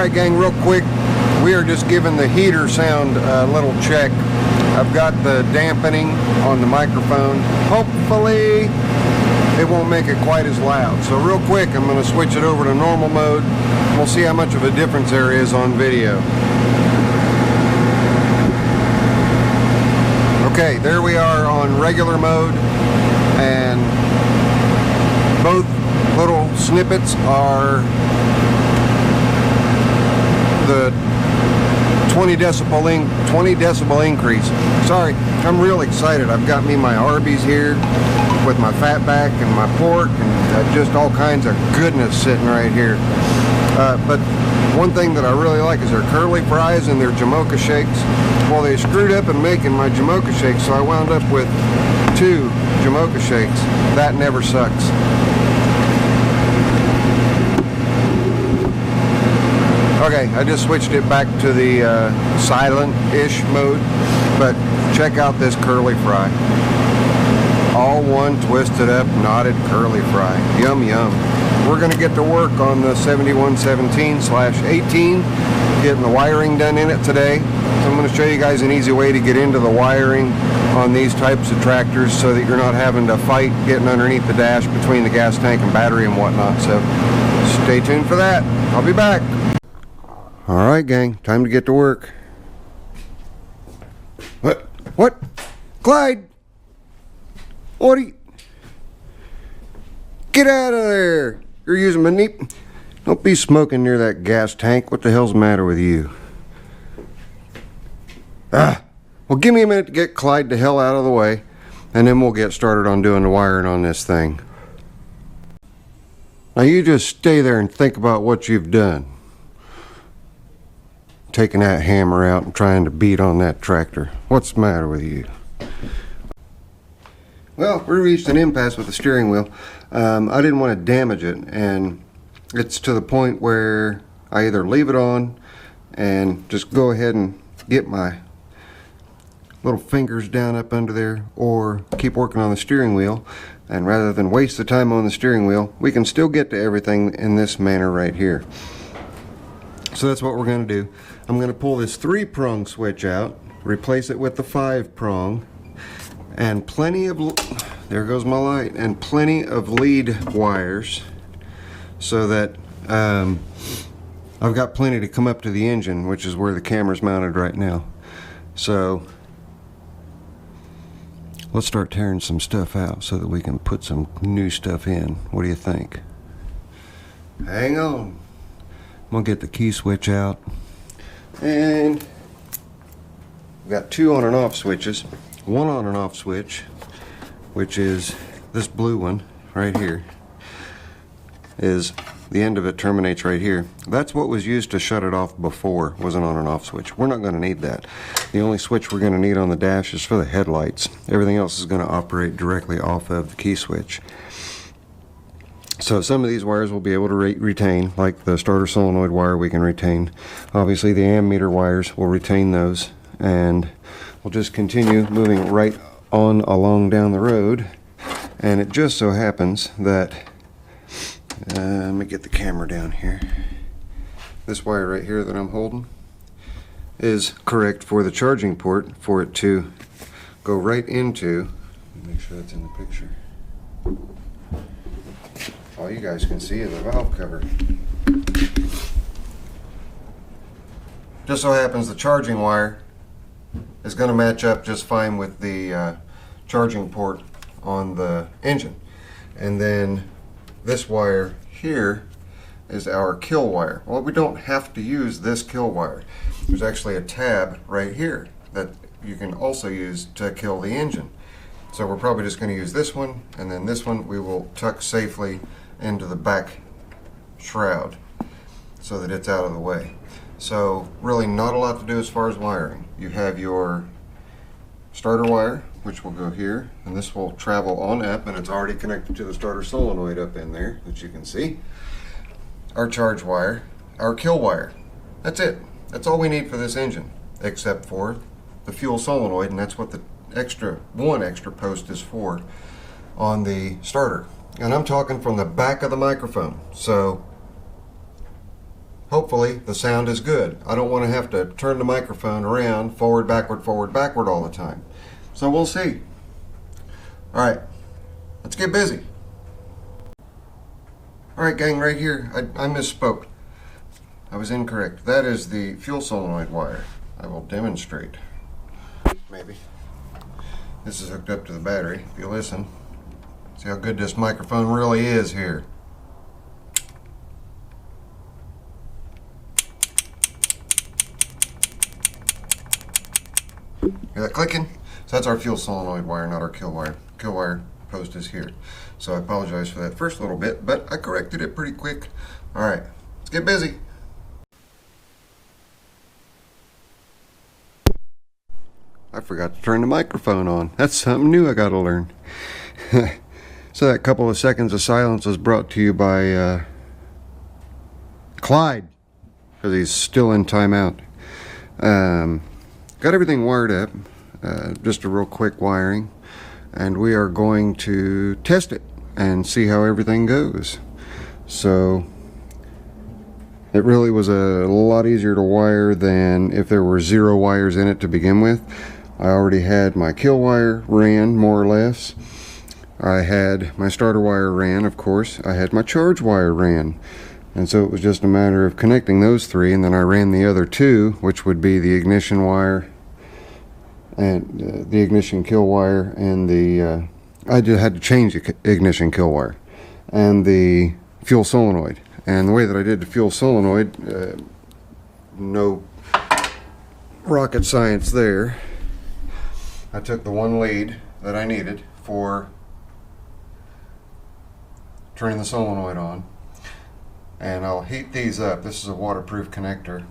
Alright gang, real quick, we are just giving the heater sound a little check. I've got the dampening on the microphone. Hopefully it won't make it quite as loud. So real quick, I'm going to switch it over to normal mode. We'll see how much of a difference there is on video. Okay, there we are on regular mode, and both little snippets are the 20 decibel increase. Sorry, I'm real excited. I've got me my Arby's here with my fatback and my pork and just all kinds of goodness sitting right here. But one thing that I really like is their curly fries and their Jamocha shakes. Well, they screwed up in making my Jamocha shakes, so I wound up with 2 Jamocha shakes. That never sucks. Okay, I just switched it back to the silent-ish mode, but check out this curly fry. All one twisted up, knotted curly fry. Yum, yum. We're going to get to work on the 7117/18, getting the wiring done in it today. So I'm going to show you guys an easy way to get into the wiring on these types of tractors so that you're not having to fight getting underneath the dash between the gas tank and battery and whatnot. So stay tuned for that. I'll be back. Alright gang, time to get to work. What? Clyde! What are you... Get out of there! You're using my knee... Don't be smoking near that gas tank. What the hell's the matter with you? Well, give me a minute to get Clyde the hell out of the way, and then we'll get started on doing the wiring on this thing. Now you just stay there and think about what you've done. Taking that hammer out and trying to beat on that tractor. What's the matter with you? Well, we reached an impasse with the steering wheel. I didn't want to damage it, and it's to the point where I either leave it on and just go ahead and get my little fingers down up under there, or keep working on the steering wheel. And rather than waste the time on the steering wheel, we can still get to everything in this manner right here. So that's what we're going to do. I'm going to pull this 3-prong switch out, replace it with the 5-prong, and plenty of, there goes my light, and plenty of lead wires, so that I've got plenty to come up to the engine, which is where the camera's mounted right now. So let's start tearing some stuff out so that we can put some new stuff in. What do you think? Hang on. I'm going to get the key switch out, and we've got 2 on and off switches. One on and off switch, which is this blue one right here, is the end of it terminates right here. That's what was used to shut it off before, was an on and off switch. We're not going to need that. The only switch we're going to need on the dash is for the headlights. Everything else is going to operate directly off of the key switch. So some of these wires will be able to retain, like the starter solenoid wire we can retain. Obviously the ammeter wires will retain those, and we'll just continue moving right on along down the road. And it just so happens that, let me get the camera down here. This wire right here that I'm holding is correct for the charging port, for it to go right into, make sure that's in the picture. All you guys can see is the valve cover. Just so happens the charging wire is going to match up just fine with the charging port on the engine. And then this wire here is our kill wire. Well, we don't have to use this kill wire. There's actually a tab right here that you can also use to kill the engine. So we're probably just going to use this one, and then this one we will tuck safely into the back shroud so that it's out of the way. So really not a lot to do as far as wiring. You have your starter wire, which will go here, and this will travel on up, and it's already connected to the starter solenoid up in there that you can see. Our charge wire, our kill wire. That's it. That's all we need for this engine, except for the fuel solenoid, and that's what the one extra post is for on the starter. And I'm talking from the back of the microphone. So hopefully the sound is good. I don't want to have to turn the microphone around forward, backward, all the time. So we'll see. All right, let's get busy. All right, gang, right here, I misspoke. I was incorrect. That is the fuel solenoid wire. I will demonstrate. Maybe. This is hooked up to the battery. If you listen, see how good this microphone really is here. Hear that clicking? So that's our fuel solenoid wire, not our kill wire. Kill wire post is here. So I apologize for that first little bit, but I corrected it pretty quick. All right, let's get busy. I forgot to turn the microphone on. That's something new I gotta learn. So that couple of seconds of silence was brought to you by Clyde, because he's still in timeout. Got everything wired up, just a real quick wiring, and we are going to test it and see how everything goes. So it really was a lot easier to wire than if there were 0 wires in it to begin with. I already had my kill wire ran, more or less. I had my starter wire ran, of course. I had my charge wire ran. And so it was just a matter of connecting those 3, and then I ran the other 2, which would be the ignition wire and the ignition kill wire, and the I just had to change the ignition kill wire and the fuel solenoid. And the way that I did the fuel solenoid, no rocket science there. I took the one lead that I needed for turning the solenoid on, and I'll heat these up. This is a waterproof connector,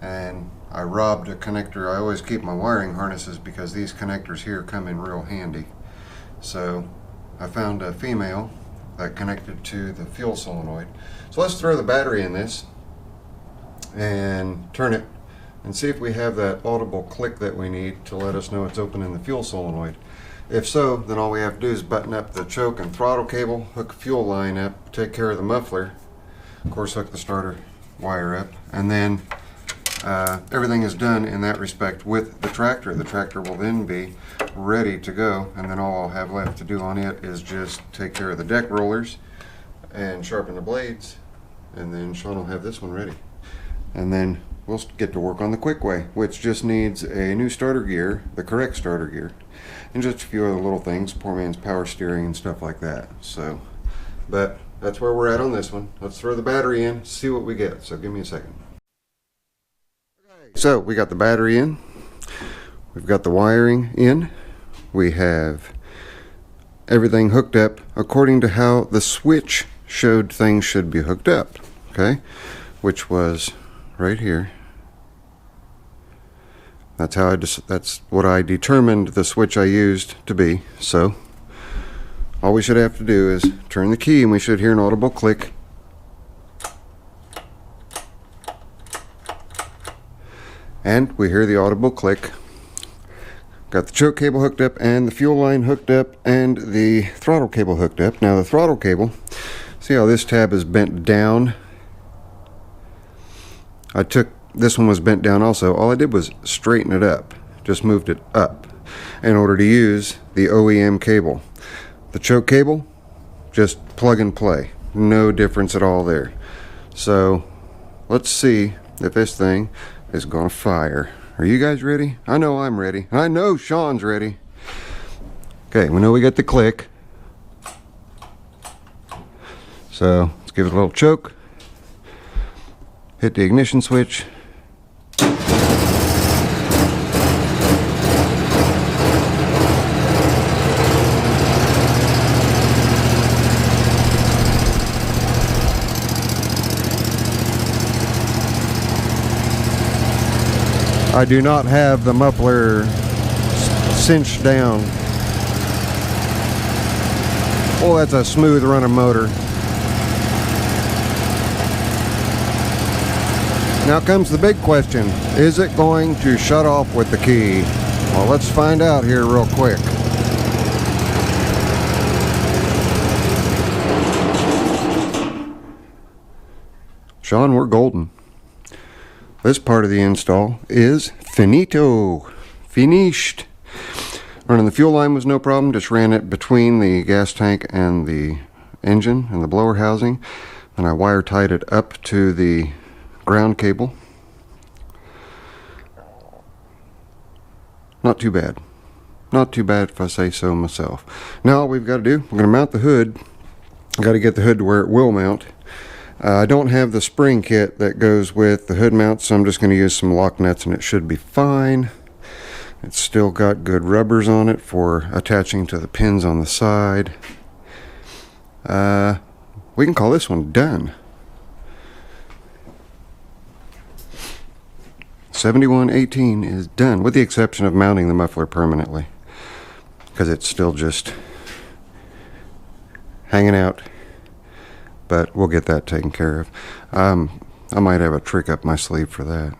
and I robbed a connector. I always keep my wiring harnesses because these connectors here come in real handy. So I found a female that connected to the fuel solenoid. So let's throw the battery in this and turn it and see if we have that audible click that we need to let us know it's opening the fuel solenoid. If so, then all we have to do is button up the choke and throttle cable, hook a fuel line up, take care of the muffler, of course hook the starter wire up, and then everything is done in that respect with the tractor. The tractor will then be ready to go, and then all I'll have left to do on it is just take care of the deck rollers and sharpen the blades, and then Sean will have this one ready. And then we'll get to work on the quick way, which just needs a new starter gear, the correct starter gear, and just a few other little things, poor man's power steering and stuff like that. So, but that's where we're at on this one. Let's throw the battery in, see what we get. So give me a second. Okay, so we got the battery in, we've got the wiring in, we have everything hooked up according to how the switch showed things should be hooked up, okay, which was right here. That's how that's what I determined the switch I used to be. So all we should have to do is turn the key, and we should hear an audible click. And we hear the audible click. Got the choke cable hooked up, and the fuel line hooked up, and the throttle cable hooked up. Now the throttle cable, see how this tab is bent down? This one was bent down also. All I did was straighten it up, just moved it up in order to use the OEM cable. The choke cable, just plug and play, no difference at all there. So let's see if this thing is gonna fire. Are you guys ready? I know I'm ready. I know Sean's ready. Okay, we know we got the click, so let's give it a little choke, hit the ignition switch. I do not have the muffler cinched down. Oh, that's a smooth running motor. Now comes the big question. Is it going to shut off with the key? Well, let's find out here real quick. Sean, we're golden. This part of the install is finito. Finished. Running the fuel line was no problem. Just ran it between the gas tank and the engine and the blower housing. And I wire tied it up to the ground cable. Not too bad. Not too bad if I say so myself. Now all we've got to do, we're going to mount the hood. I've got to get the hood to where it will mount. I don't have the spring kit that goes with the hood mount, so I'm just going to use some lock nuts and it should be fine. It's still got good rubbers on it for attaching to the pins on the side. We can call this one done. 7118 is done, with the exception of mounting the muffler permanently, because it's still just hanging out, but we'll get that taken care of. I might have a trick up my sleeve for that.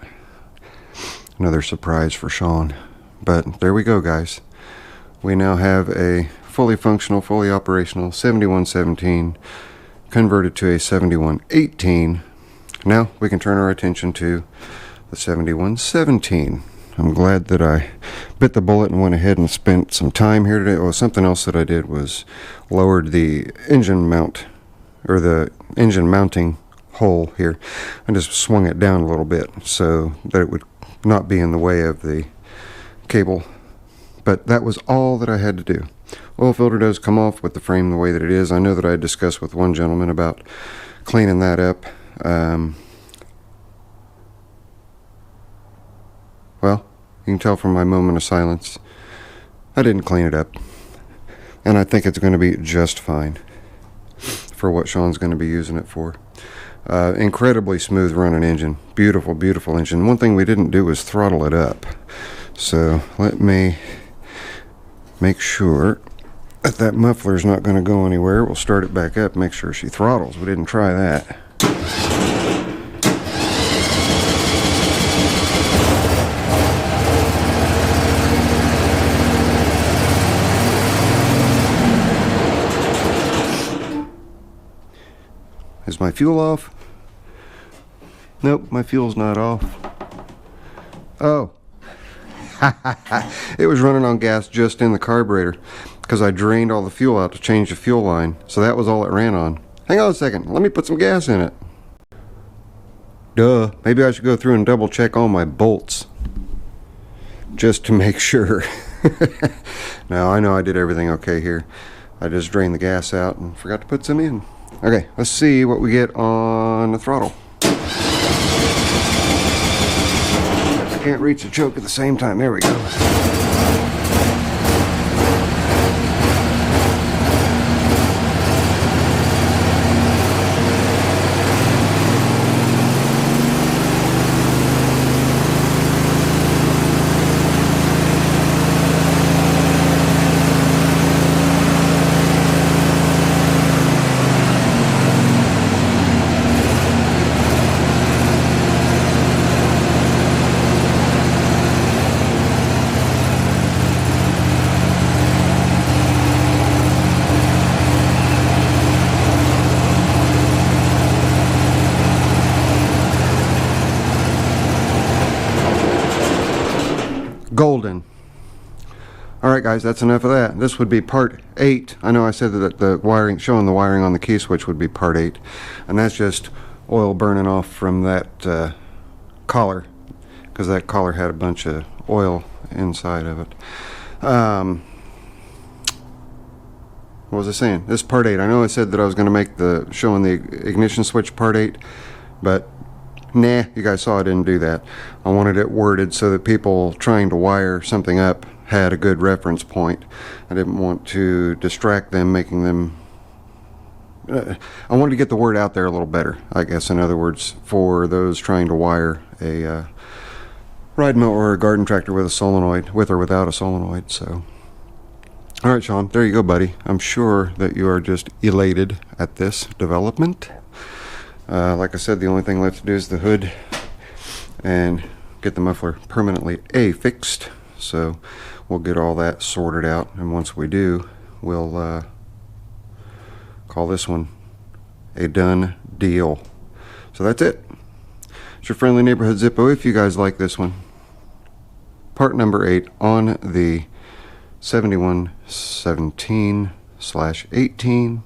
Another surprise for Sean. But there we go, guys. We now have a fully functional, fully operational 7117 converted to a 7118. Now we can turn our attention to the 7117. I'm glad that I bit the bullet and went ahead and spent some time here today. Oh, something else that I did was lowered the engine mount, or the engine mounting hole here. I just swung it down a little bit so that it would not be in the way of the cable. But that was all that I had to do. Oil filter does come off with the frame the way that it is. I know that I discussed with one gentleman about cleaning that up. Well, you can tell from my moment of silence, I didn't clean it up. And I think it's going to be just fine for what Sean's going to be using it for. Incredibly smooth running engine. Beautiful, beautiful engine. One thing we didn't do was throttle it up. So let me make sure that that muffler's not going to go anywhere. We'll start it back up, make sure she throttles. We didn't try that. Is my fuel off? Nope, my fuel's not off. Oh. It was running on gas just in the carburetor because I drained all the fuel out to change the fuel line. So that was all it ran on. Hang on a second, let me put some gas in it. Duh, maybe I should go through and double check all my bolts just to make sure. Now I know I did everything okay here. I just drained the gas out and forgot to put some in. Okay, let's see what we get on the throttle. I can't reach the choke at the same time. There we go. Golden. Alright guys, that's enough of that. This would be part 8. I know I said that the wiring, showing the wiring on the key switch would be part 8. And that's just oil burning off from that collar. Because that collar had a bunch of oil inside of it. What was I saying? This is part 8. I know I said that I was going to make the showing the ignition switch part 8. But nah, you guys saw I didn't do that. I wanted it worded so that people trying to wire something up had a good reference point. I didn't want to distract them, making them... I wanted to get the word out there a little better, I guess, in other words, for those trying to wire a ride mower or a garden tractor with a solenoid, with or without a solenoid. So, alright Sean, there you go buddy. I'm sure that you are just elated at this development. Like I said, the only thing left to do is the hood and get the muffler permanently fixed. So we'll get all that sorted out, and once we do, we'll call this one a done deal. So that's it. It's your friendly neighborhood Zippo. If you guys like this one, part number 8 on the 7117/18.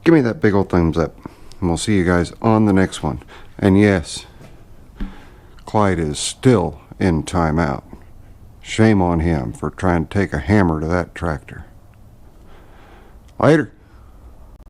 Give me that big old thumbs up, and we'll see you guys on the next one. And yes, Clyde is still in timeout. Shame on him for trying to take a hammer to that tractor. Later.